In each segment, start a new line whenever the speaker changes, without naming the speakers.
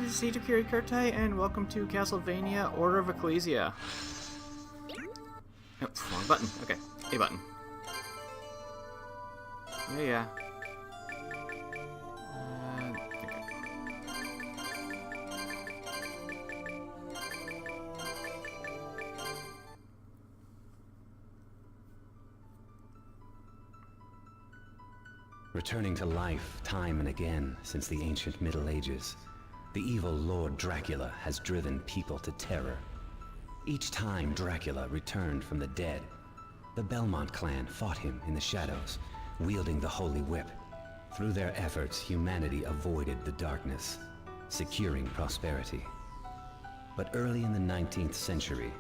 is Itakiri Kurtai, and welcome to Castlevania Order of Ecclesia. Oh, wrong button. Okay, A button. Yeah. Okay.
Returning to life time and again since the ancient Middle Ages, the evil Lord Dracula has driven people to terror. Each time Dracula returned from the dead, the Belmont clan fought him in the shadows, wielding the Holy Whip. Through their efforts, humanity avoided the darkness, securing prosperity. But early in the 19th century,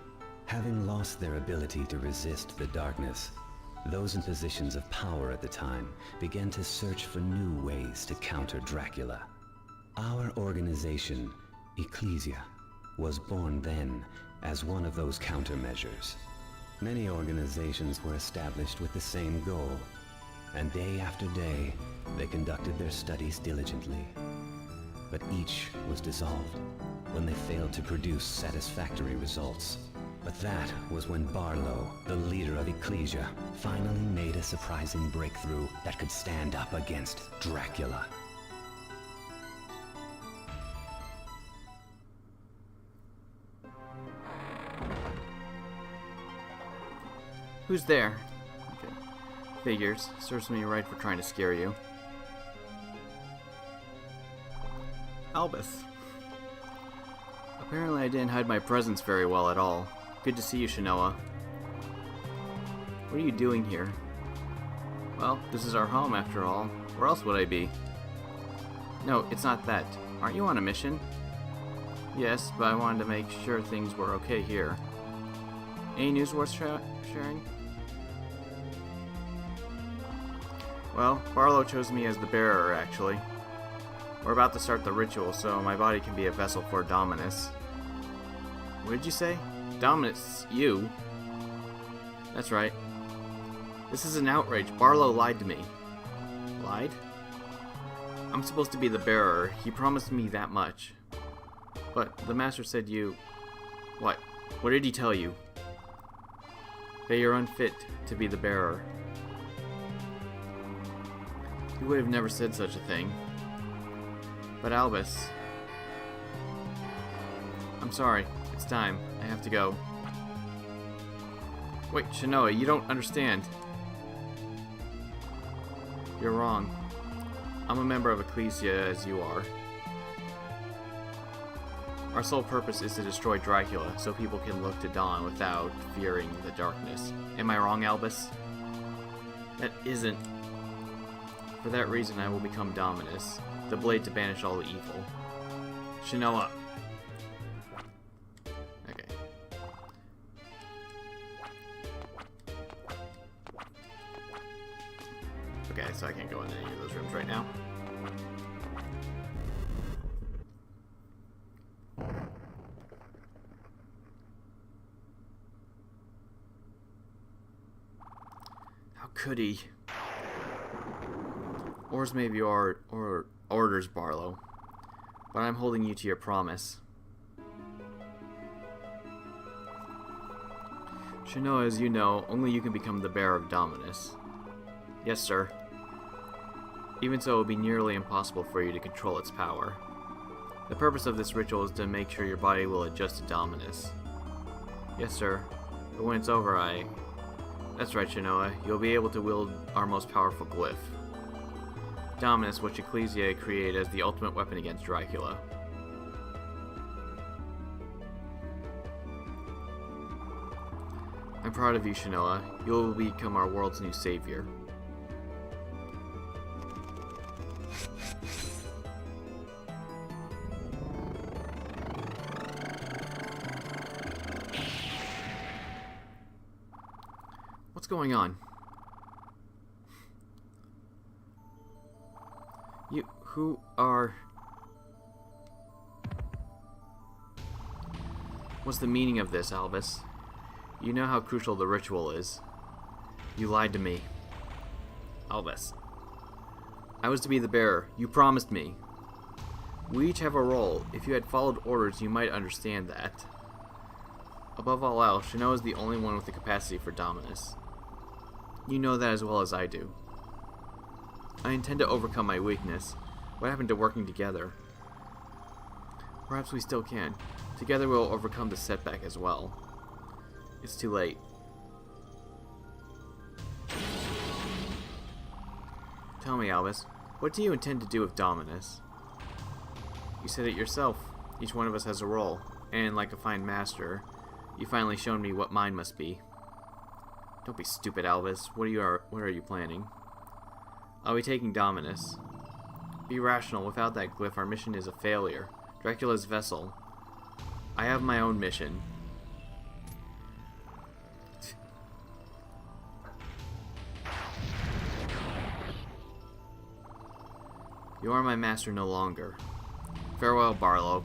having lost their ability to resist the darkness, those in positions of power at the time began to search for new ways to counter Dracula. Our organization, Ecclesia, was born then as one of those countermeasures. Many organizations were established with the same goal, and day after day, they conducted their studies diligently. But each was dissolved when they failed to produce satisfactory results. But that was when Barlow, the leader of Ecclesia, finally made a surprising breakthrough that could stand up against Dracula.
Who's there? Okay. Figures. Serves me right for trying to scare you. Albus. Apparently I didn't hide my presence very well at all. Good to see you, Shinoa. What are you doing here? Well, this is our home after all. Where else would I be? No, it's not that. Aren't you on a mission? Yes, but I wanted to make sure things were okay here. Any news worth sharing? Well, Barlow chose me as the bearer, actually. We're about to start the ritual, so my body can be a vessel for Dominus. What did you say? Dominus, you? That's right. This is an outrage. Barlow lied to me. Lied? I'm supposed to be the bearer. He promised me that much. But the master said you... What? What did he tell you? That you're unfit to be the bearer. He would have never said such a thing. But Albus... I'm sorry. It's time. I have to go. Wait, Shinoa, you don't understand. You're wrong. I'm a member of Ecclesia as you are. Our sole purpose is to destroy Dracula so people can look to dawn without fearing the darkness. Am I wrong, Albus? That isn't. For that reason, I will become Dominus, the blade to banish all evil. Shinoa. Okay. Okay, so I can't go in any of those rooms right now. How could he? Orders may be orders, Barlow, but I'm holding you to your promise. Shinoa, as you know, only you can become the bearer of Dominus. Yes, sir. Even so, it will be nearly impossible for you to control its power. The purpose of this ritual is to make sure your body will adjust to Dominus. Yes, sir. But when it's over, That's right, Shinoa. You'll be able to wield our most powerful glyph. Dominus, which Ecclesia created as the ultimate weapon against Dracula. I'm proud of you, Shinoa. You will become our world's new savior. What's going on? You, who are... What's the meaning of this, Albus? You know how crucial the ritual is. You lied to me. Albus. I was to be the bearer. You promised me. We each have a role. If you had followed orders, you might understand that. Above all else, Shino is the only one with the capacity for dominance. You know that as well as I do. I intend to overcome my weakness. What happened to working together? Perhaps we still can. Together we'll overcome the setback as well. It's too late. Tell me, Albus, what do you intend to do with Dominus? You said it yourself. Each one of us has a role, and like a fine master, you finally shown me what mine must be. Don't be stupid, Albus. What are you planning? I'll be taking Dominus. Be rational. Without that glyph, our mission is a failure. Dracula's vessel. I have my own mission. You are my master no longer. Farewell, Barlow.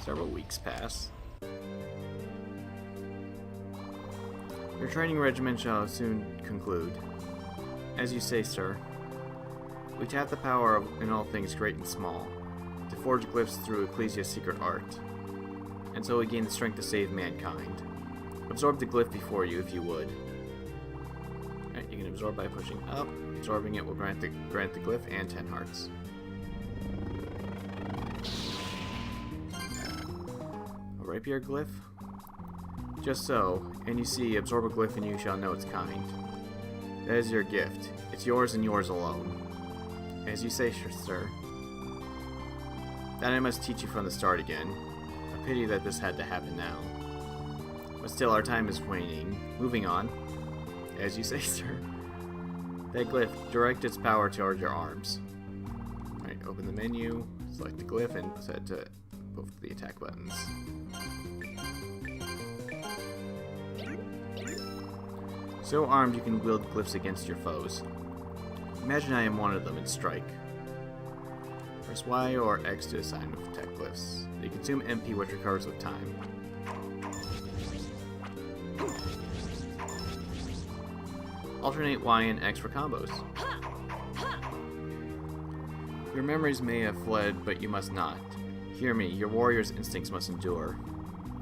Several weeks pass. Your training regimen shall soon conclude. As you say, sir. We tap the power of in all things great and small, to forge glyphs through Ecclesia's secret art, and so we gain the strength to save mankind. Absorb the glyph before you, if you would. Alright, you can absorb by pushing up. Absorbing it will grant the glyph and 10 hearts. A rapier glyph? Just so, and you see, absorb a glyph and you shall know its kind. That is your gift. It's yours and yours alone. As you say, sir. That I must teach you from the start again. A pity that this had to happen now. But still, our time is waning. Moving on. As you say, sir. That glyph, direct its power toward your arms. Alright, open the menu, select the glyph, and set to both the attack buttons. So armed, you can wield glyphs against your foes. Imagine I am one of them and strike. Press Y or X to assign attack glyphs. They consume MP, which recovers with time. Alternate Y and X for combos. Your memories may have fled, but you must not. Hear me, your warrior's instincts must endure.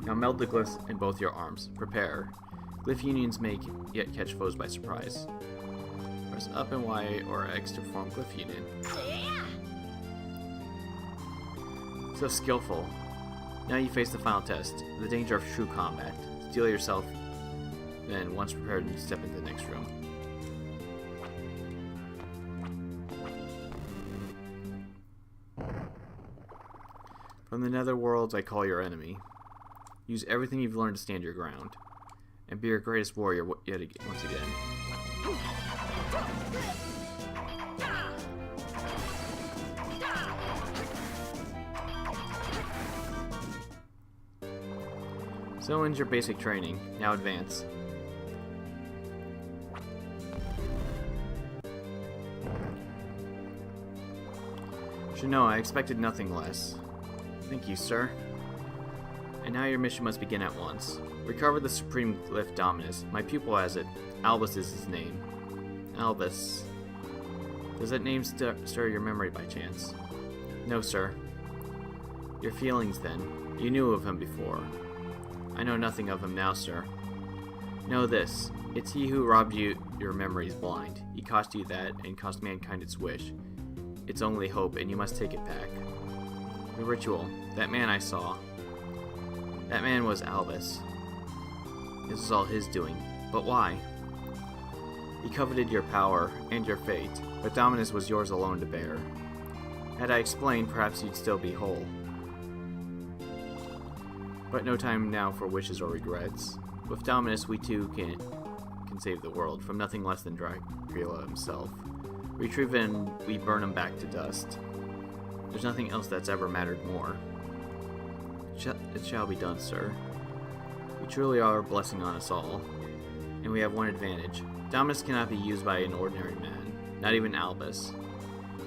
Now meld the glyphs in both your arms. Prepare. Glyph unions may yet catch foes by surprise. Press up and Y or X to form glyph union. So skillful. Now you face the final test, the danger of true combat. Steel yourself, then once prepared, you step into the next room. From the netherworlds, I call your enemy. Use everything you've learned to stand your ground, and be your greatest warrior yet again, once again. So ends your basic training. Now advance. Shino, I expected nothing less. Thank you, sir. And now your mission must begin at once. Recover the Supreme Glyph Dominus. My pupil has it. Albus is his name. Albus. Does that name stir your memory by chance? No, sir. Your feelings, then. You knew of him before. I know nothing of him now, sir. Know this. It's he who robbed you your memories blind. He cost you that, and cost mankind its wish. Its only hope, and you must take it back. The ritual. That man I saw. That man was Albus. This was all his doing. But why? He coveted your power and your fate, but Dominus was yours alone to bear. Had I explained, perhaps you'd still be whole. But no time now for wishes or regrets. With Dominus, we too can save the world from nothing less than Dracula himself. Retrieve it and we burn him back to dust. There's nothing else that's ever mattered more. It shall be done, sir. You truly are a blessing on us all, and we have one advantage. Dominus cannot be used by an ordinary man, not even Albus.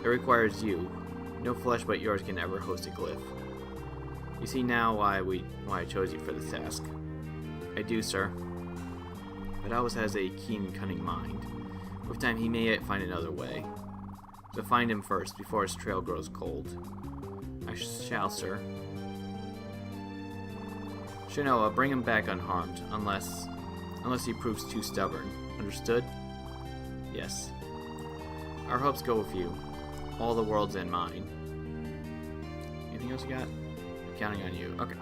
It requires you. No flesh but yours can ever host a glyph. You see now why I chose you for this task. I do, sir. But Albus has a keen and cunning mind. With time he may yet find another way. So find him first, before his trail grows cold. I shall, sir. Shinoa, bring him back unharmed, unless he proves too stubborn. Understood? Yes. Our hopes go with you. All the world's in mine. Anything else you got? I'm counting on you. Okay.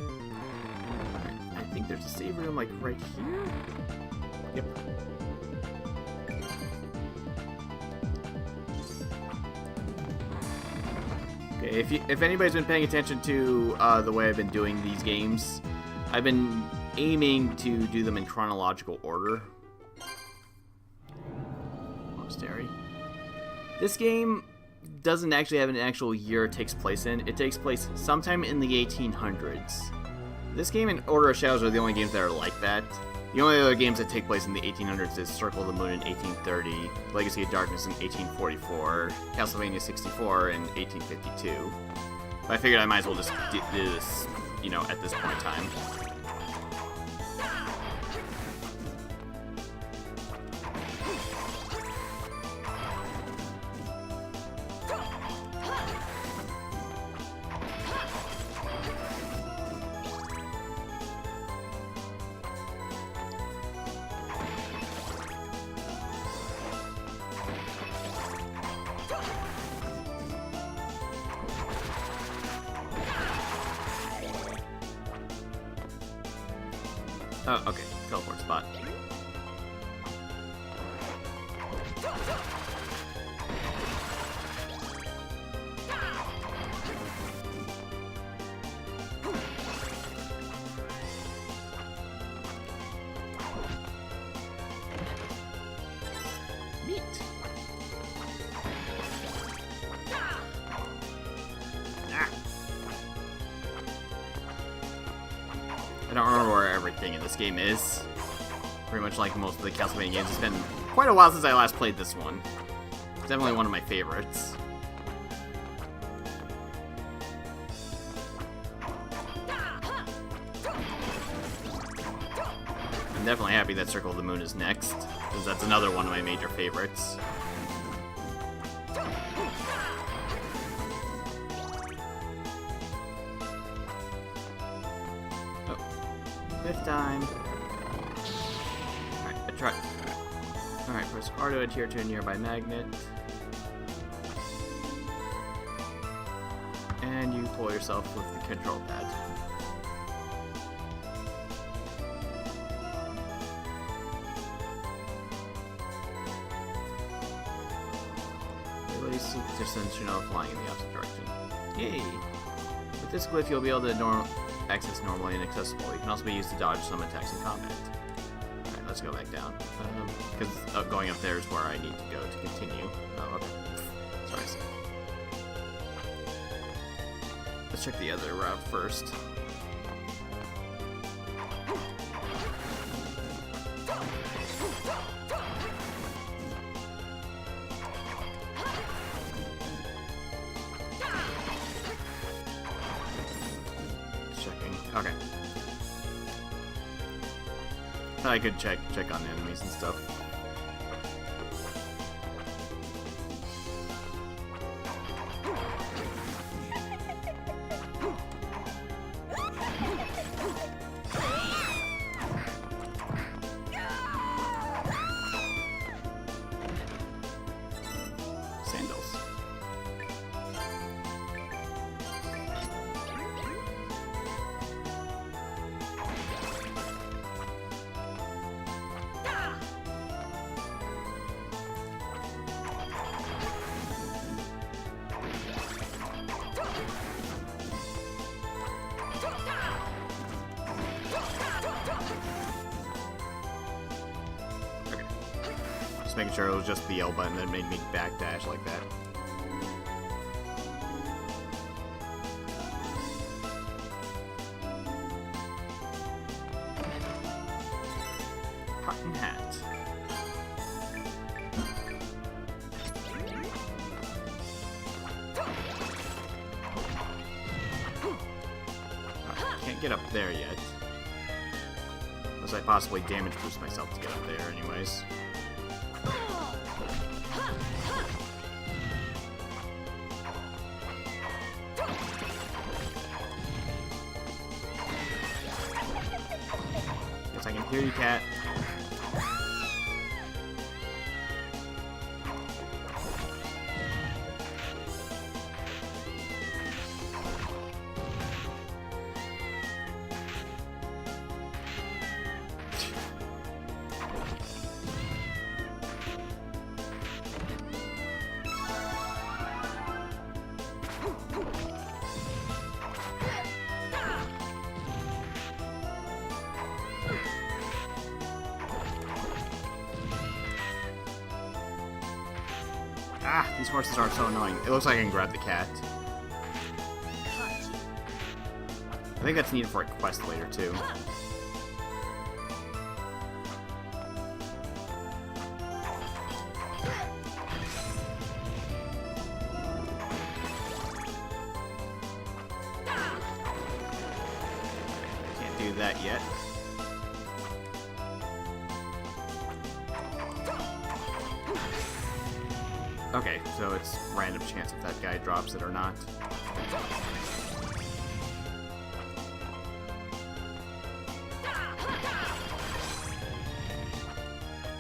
Alright, I think there's a save room, like, right here? Yep. Okay, if anybody's been paying attention to the way I've been doing these games, I've been aiming to do them in chronological order. Monastery. This game doesn't actually have an actual year it takes place in. It takes place sometime in the 1800s. This game and Order of Shadows are the only games that are like that. The only other games that take place in the 1800s is Circle of the Moon in 1830, Legacy of Darkness in 1844, Castlevania 64 in 1852. But I figured I might as well just do this, you know, at this point in time. Oh, okay. Teleport spot. Neat. I don't remember where everything in this game is. Pretty much like most of the Castlevania games. It's been quite a while since I last played this one. It's definitely one of my favorites. I'm definitely happy that Circle of the Moon is next, because that's another one of my major favorites. Fifth time. Alright, I tried. Alright, press R to adhere to a nearby magnet. And you pull yourself with the control pad. Ability to send Shinoa flying in the opposite direction. Yay! With this glyph, you'll be able to access normally and accessible. You can also be used to dodge some attacks in combat. Alright, let's go back down. Because going up there is where I need to go to continue. Oh, okay. Sorry. Let's check the other route first. Okay. I could check on the enemies and stuff. Sandals. Just making sure it was just the L button that made me backdash like that. Cotton hat. Can't get up there yet. Unless I possibly damage boost myself to get up there anyways. Hear you, cat. Ah, these horses are so annoying. It looks like I can grab the cat. I think that's needed for a quest later, too. Can't do that yet. Okay, so it's random chance if that guy drops it or not.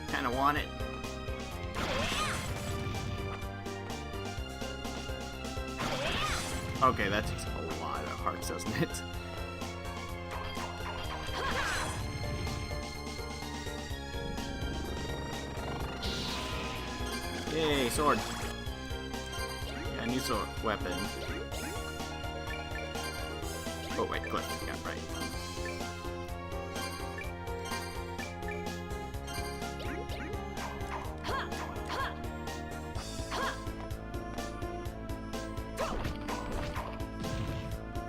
Kinda want it. Okay, that takes a lot of hearts, doesn't it? Yay, sword. Yeah, new sword weapon. Oh wait, Glyph, yeah, right.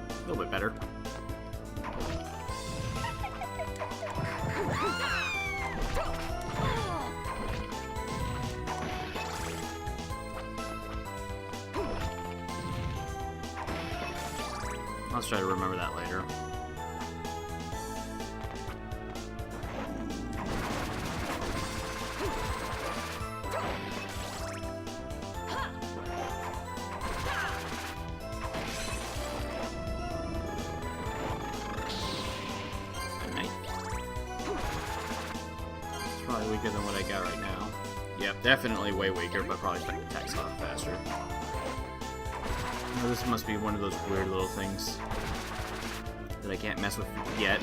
A little bit better. Let's try to remember that later. It's probably weaker than what I got right now. Yep, definitely way weaker, but probably attacks a lot faster. Oh, this must be one of those weird little things that I can't mess with yet.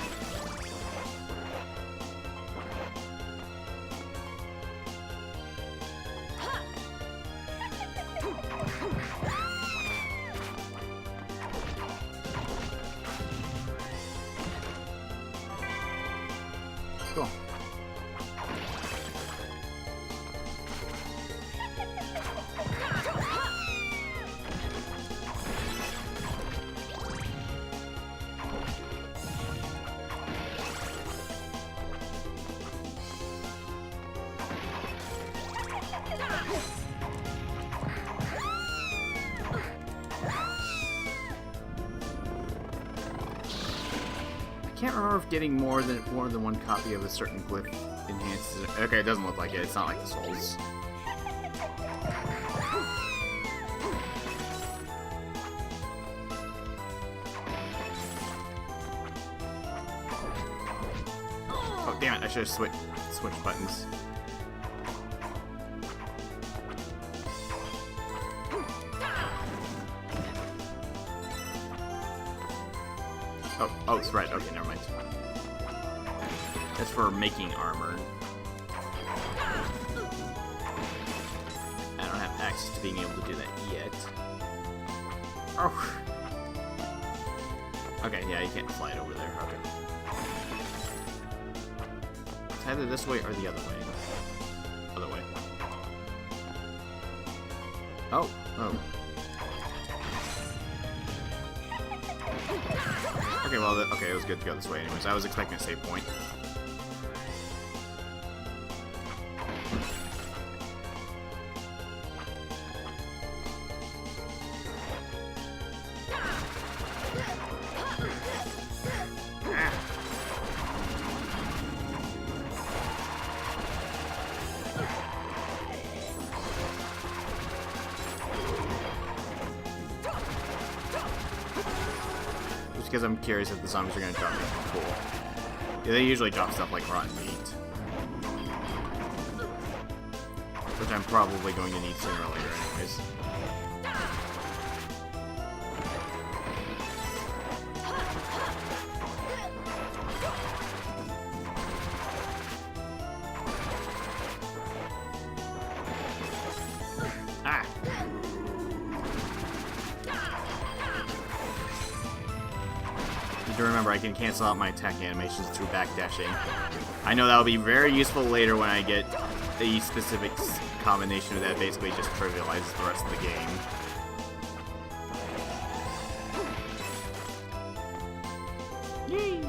Cool. I can't remember if getting more than one copy of a certain glyph enhances it. Okay, it doesn't look like it. It's not like the souls. Oh damn it! I should have switched buttons. Oh, it's right. Okay, never mind. That's for making armor. I don't have access to being able to do that yet. Oh. Okay, yeah, you can't fly it over there. Okay. It's either this way or the other way. Other way. Oh. Oh. Okay, well, okay, it was good to go this way anyways. I was expecting a save point. Because I'm curious if the zombies are going to drop me. Cool. Yeah, they usually drop stuff like rotten meat. Which I'm probably going to need sooner or later anyways. Ah! Need to remember I can cancel out my attack animations through backdashing. I know that will be very useful later when I get the specific combination that basically just trivializes the rest of the game. Yay!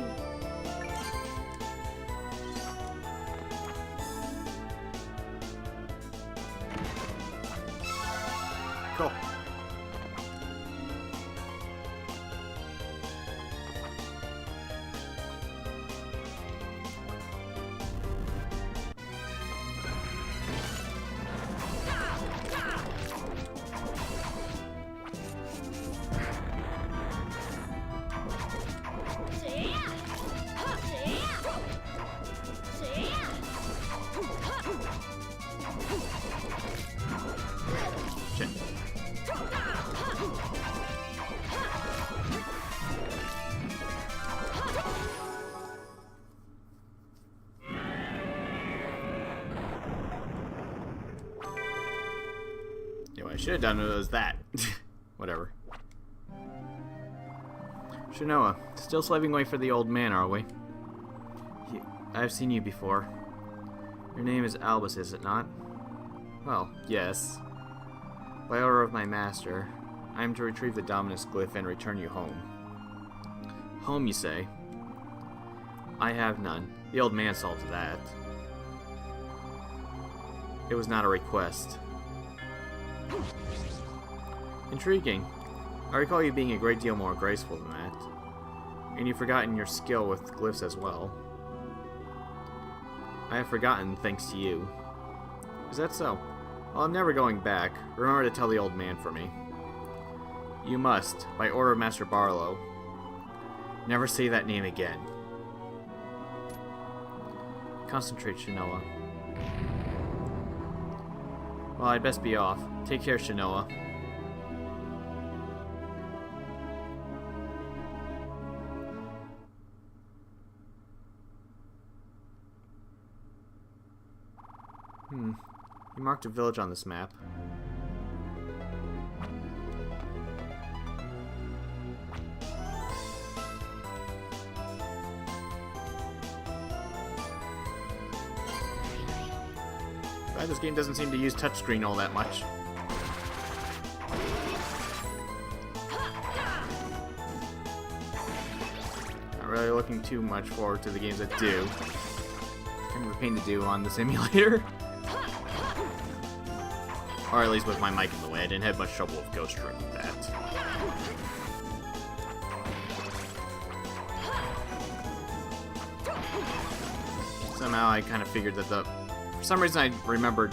Cool. Shit. Yeah, what I should have done was that. Whatever. Shinoa, still slaving away for the old man, are we? I've seen you before. Your name is Albus, is it not? Well, yes. By order of my master, I am to retrieve the Dominus Glyph and return you home. Home, you say? I have none. The old man saw to that. It was not a request. Intriguing. I recall you being a great deal more graceful than that. And you've forgotten your skill with glyphs as well. I have forgotten thanks to you. Is that so? Well, I'm never going back. Remember to tell the old man for me. You must, by order of Master Barlow. Never say that name again. Concentrate, Shinoa. Well, I'd best be off. Take care, Shinoa. You marked a village on this map. But this game doesn't seem to use touchscreen all that much. Not really looking too much forward to the games that do. Kind of a pain to do on the simulator. Or at least with my mic in the way. I didn't have much trouble with Ghost Trick with that. Somehow I kind of figured that for some reason I remembered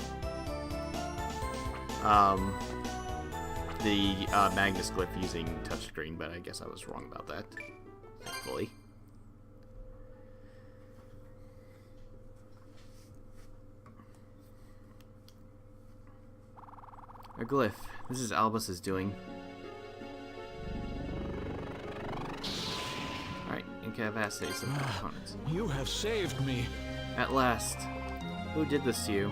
the Magnus Glyph using touchscreen, but I guess I was wrong about that. Thankfully. A glyph. This is Albus's doing. Alright, incapacitates of opponents.
You have saved me.
At last. Who did this to you?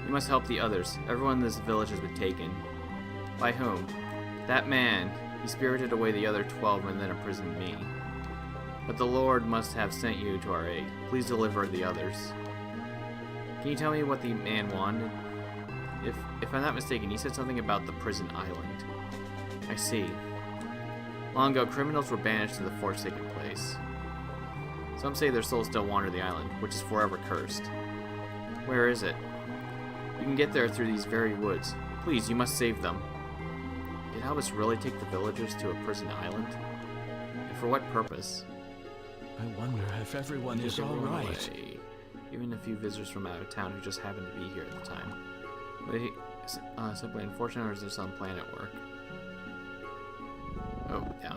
You must help the others. Everyone in this village has been taken. By whom? That man. He spirited away the other 12 and then imprisoned me. But the Lord must have sent you to our aid. Please deliver the others. Can you tell me what the man wanted? If I'm not mistaken, he said something about the prison island. I see. Long ago, criminals were banished to the Forsaken Place. Some say their souls still wander the island, which is forever cursed. Where is it? You can get there through these very woods. Please, you must save them. Did Albus really take the villagers to a prison island? And for what purpose?
I wonder if everyone is all right.
Even a few visitors from out of town who just happened to be here at the time. Were they simply unfortunate, or is there some plan at work? Oh, yeah.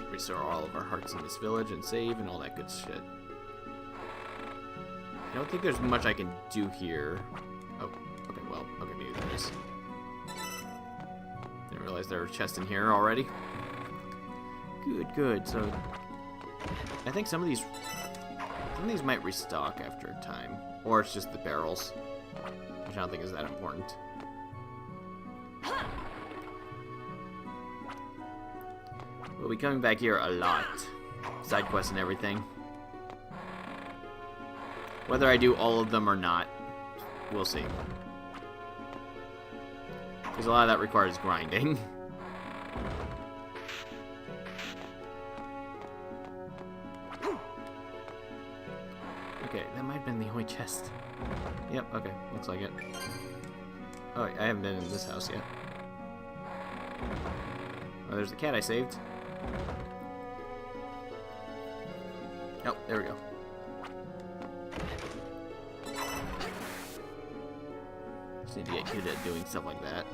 restore all of our hearts in this village and save and all that good shit. I don't think there's much I can do here. Oh, okay, well, okay, maybe there is. Didn't realize there were chests in here already. Good, good. So, I think some of these might restock after a time. Or it's just the barrels, which I don't think is that important. We'll be coming back here a lot. Side quests and everything. Whether I do all of them or not, we'll see. Because a lot of that requires grinding. Okay, that might have been the only chest. Yep, okay, looks like it. Oh, I haven't been in this house yet. Oh, there's the cat I saved. Oh, there we go. Just need to get good at doing stuff like that.